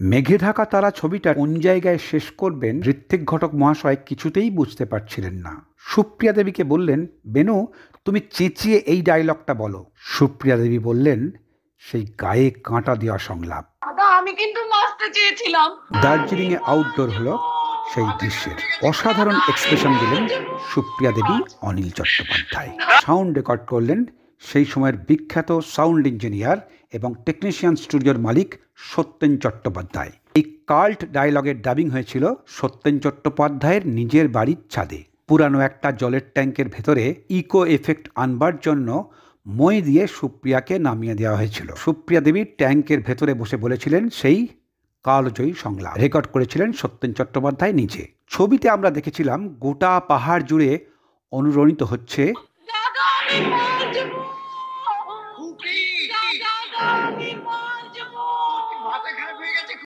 মেঘে ঢাকা তারা ছবিটা কোন জায়গায় শেষ করবেন ঋত্বিক ঘটক মহাশয় কিছুতেই বুঝতে পারছিলেন না। সুপ্রিয়া দেবীকে বললেন, বেনু তুমি চেঁচিয়ে এই ডায়লগটা বলো। সুপ্রিয়া দেবী বললেন, সেই গায়ে কাঁটা দেওয়া সংলাপ। দাদা আমি কিন্তু নাচতে চেয়েছিলাম। দার্জিলিংয়ে আউটডোর হলো সেই দৃশ্যের। অসাধারণ এক্সপ্রেশন দিলেন সুপ্রিয়া দেবী, অনিল চট্টোপাধ্যায়। সাউন্ড রেকর্ড করলেন সেই সময়ের বিখ্যাত সাউন্ড ইঞ্জিনিয়ার এবং টেকনিশিয়ান স্টুডিওর মালিক সত্যেন চট্টোপাধ্যায়। এই কাল্ট ডায়লগের ডাবিং হয়েছিল সত্যেন চট্টোপাধ্যায়ের নিজের বাড়ির ছাদে। পুরানো একটা জলের ট্যাঙ্কের ভেতরে ইকো এফেক্ট আনবার জন্য মই দিয়ে সুপ্রিয়াকে নামিয়ে দেওয়া হয়েছিল। সুপ্রিয়া দেবী ট্যাঙ্কের ভেতরে বসে বলেছিলেন সেই কালজয়ী সংলাপ। রেকর্ড করেছিলেন সত্যেন চট্টোপাধ্যায় নিজে। ছবিতে আমরা দেখেছিলাম গোটা পাহাড় জুড়ে অনুরণিত হচ্ছে দাদা আমি বাঁচবো।